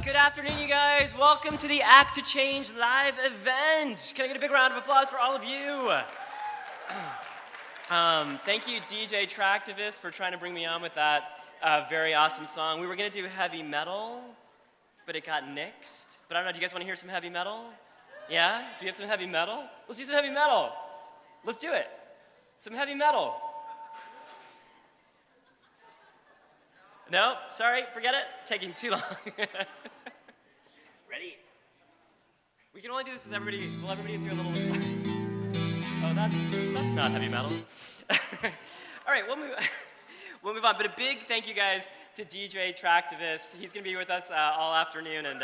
Good afternoon, you guys. Welcome to the Act to Change live event. Can I get a big round of applause for all of you? Thank you, DJ Tractivist, for trying to bring me on with that very awesome song. We were going to do heavy metal, but it got nixed. But I don't know, do you guys want to hear some heavy metal? Yeah? Do you have some heavy metal? Let's do some heavy metal. Let's do it. Some heavy metal. No? Sorry, forget it. Taking too long. Ready? We can only do this as everybody, will everybody do a little... Oh, that's not heavy metal. All right, we'll move on. But a big thank you guys to DJ Tractivist. He's gonna be with us all afternoon, and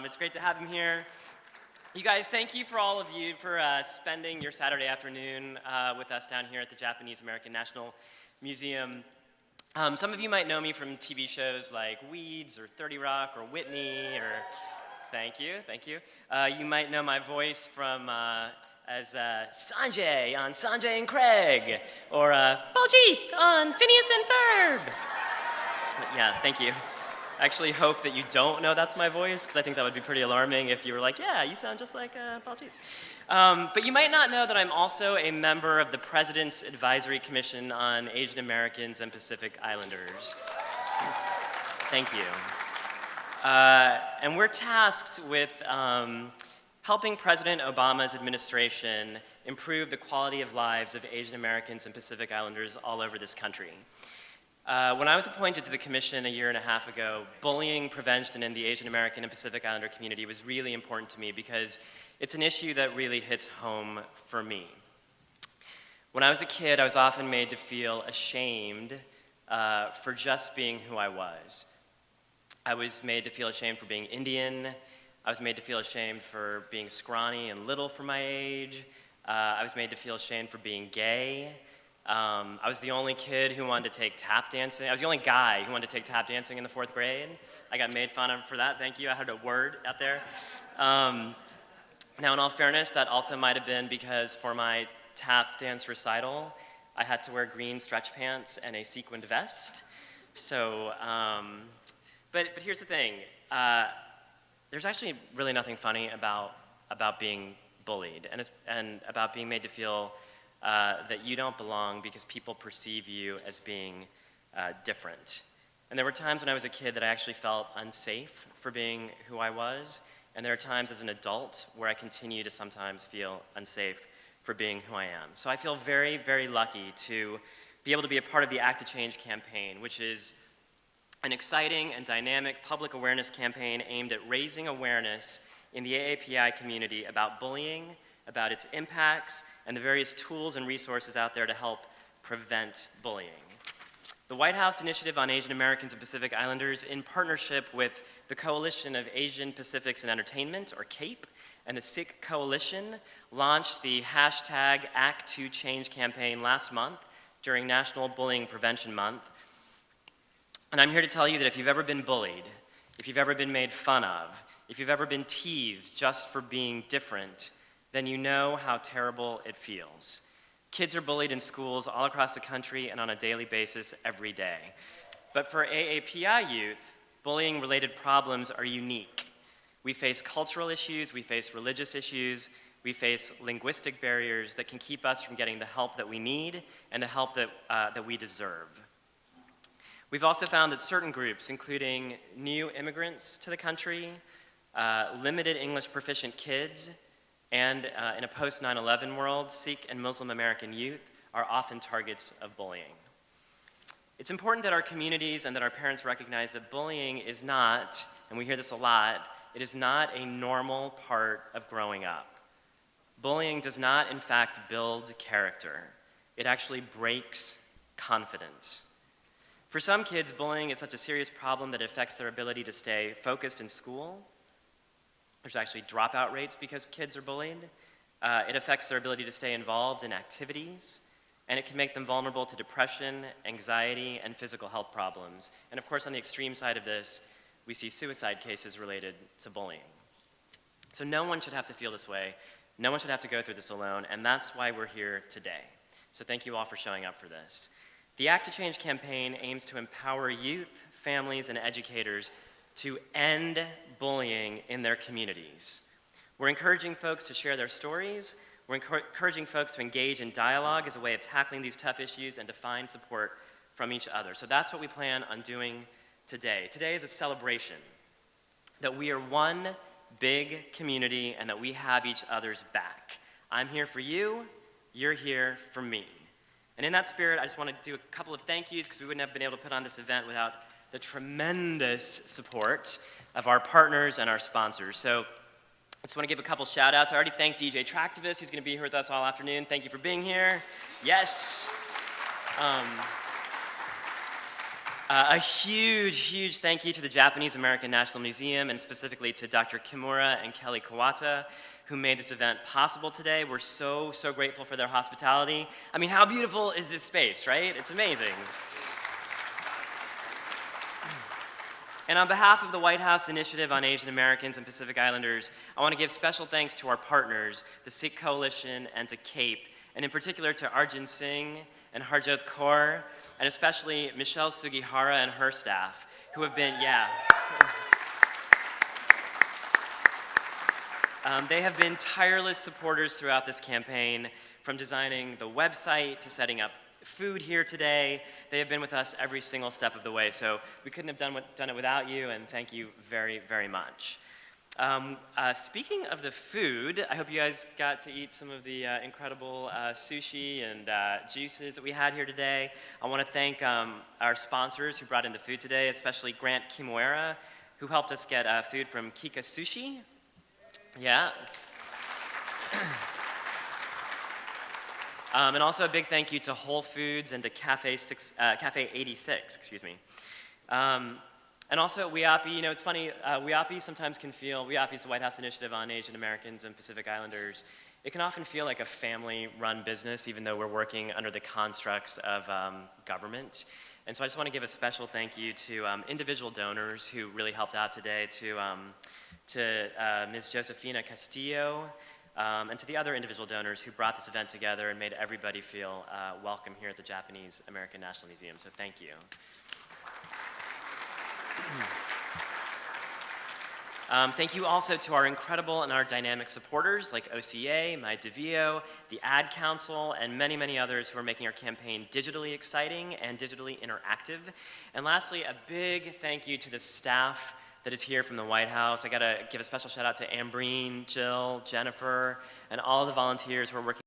it's great to have him here. You guys, thank you for all of you for spending your Saturday afternoon with us down here at the Japanese American National Museum. Some of you might know me from TV shows like Weeds or 30 Rock or Whitney or, thank you. You might know my voice from as Sanjay on Sanjay and Craig, or Baljeet on Phineas and Ferb. Yeah, thank you. I actually hope that you don't know that's my voice, because I think that would be pretty alarming if you were like, yeah, you sound just like Baljeet. But you might not know that I'm also a member of the President's Advisory Commission on Asian Americans and Pacific Islanders. Thank you. And we're tasked with helping President Obama's administration improve the quality of lives of Asian Americans and Pacific Islanders all over this country. When I was appointed to the commission a year and a half ago, bullying prevention in the Asian American and Pacific Islander community was really important to me because it's an issue that really hits home for me. When I was a kid, I was often made to feel ashamed for just being who I was. I was made to feel ashamed for being Indian. I was made to feel ashamed for being scrawny and little for my age. I was made to feel ashamed for being gay. I was the only kid who wanted to take tap dancing. I was the only guy who wanted to take tap dancing in the 4th grade. I got made fun of for that, thank you. I had a word out there. Now, in all fairness, that also might have been because for my tap dance recital, I had to wear green stretch pants and a sequined vest. So, but here's the thing. There's actually really nothing funny about being bullied and about being made to feel that you don't belong because people perceive you as being different. And there were times when I was a kid that I actually felt unsafe for being who I was, and there are times as an adult where I continue to sometimes feel unsafe for being who I am. So I feel very, very lucky to be able to be a part of the Act to Change campaign, which is an exciting and dynamic public awareness campaign aimed at raising awareness in the AAPI community about bullying, about its impacts, and the various tools and resources out there to help prevent bullying. The White House Initiative on Asian Americans and Pacific Islanders, in partnership with the Coalition of Asian Pacifics in Entertainment, or CAPE, and the Sikh Coalition, launched the hashtag Act2Change campaign last month during National Bullying Prevention Month. And I'm here to tell you that if you've ever been bullied, if you've ever been made fun of, if you've ever been teased just for being different, then you know how terrible it feels. Kids are bullied in schools all across the country and on a daily basis every day. But for AAPI youth, bullying-related problems are unique. We face cultural issues, we face religious issues, we face linguistic barriers that can keep us from getting the help that we need and the help that we deserve. We've also found that certain groups, including new immigrants to the country, limited English proficient kids, and in a post-9/11 world, Sikh and Muslim American youth are often targets of bullying. It's important that our communities and that our parents recognize that bullying is not, and we hear this a lot, it is not a normal part of growing up. Bullying does not, in fact, build character. It actually breaks confidence. For some kids, bullying is such a serious problem that it affects their ability to stay focused in school. There's actually dropout rates because kids are bullied. It affects their ability to stay involved in activities, and it can make them vulnerable to depression, anxiety, and physical health problems. And of course, on the extreme side of this, we see suicide cases related to bullying. So no one should have to feel this way. No one should have to go through this alone, and that's why we're here today. So thank you all for showing up for this. The Act to Change campaign aims to empower youth, families, and educators to end bullying in their communities. We're encouraging folks to share their stories. We're encouraging folks to engage in dialogue as a way of tackling these tough issues and to find support from each other. So that's what we plan on doing today. Today is a celebration that we are one big community and that we have each other's back. I'm here for you, you're here for me. And in that spirit, I just want to do a couple of thank yous because we wouldn't have been able to put on this event without the tremendous support of our partners and our sponsors. So I just want to give a couple shout outs. I already thanked DJ Tractivist, who's going to be here with us all afternoon. Thank you for being here. Yes. A huge thank you to the Japanese American National Museum and specifically to Dr. Kimura and Kelly Kawata, who made this event possible today. We're so grateful for their hospitality. I mean, how beautiful is this space, right? It's amazing. And on behalf of the White House Initiative on Asian Americans and Pacific Islanders, I want to give special thanks to our partners, the Sikh Coalition and to CAPE, and in particular to Arjun Singh and Harjot Kaur, and especially Michelle Sugihara and her staff, who have been, they have been tireless supporters throughout this campaign, from designing the website to setting up food here today. They have been with us every single step of the way, so we couldn't have done it without you, and thank you very much. Speaking of the food, I hope you guys got to eat some of the incredible sushi and juices that we had here today. I want to thank our sponsors who brought in the food today, especially Grant Kimura, who helped us get food from Kika Sushi. Yeah. And also a big thank you to Whole Foods and to Cafe 86, excuse me. And also at AAPI, you know, it's funny, AAPI sometimes can feel, AAPI is the White House Initiative on Asian Americans and Pacific Islanders. It can often feel like a family-run business, even though we're working under the constructs of government. And so I just want to give a special thank you to individual donors who really helped out today, to Ms. Josefina Castillo, and to the other individual donors who brought this event together and made everybody feel welcome here at the Japanese American National Museum. So thank you. Thank you also to our incredible and our dynamic supporters like OCA, My DeVio, the Ad Council, and many others who are making our campaign digitally exciting and digitally interactive. And lastly, a big thank you to the staff that is here from the White House. I gotta give a special shout out to Ambreen, Jill, Jennifer, and all the volunteers who are working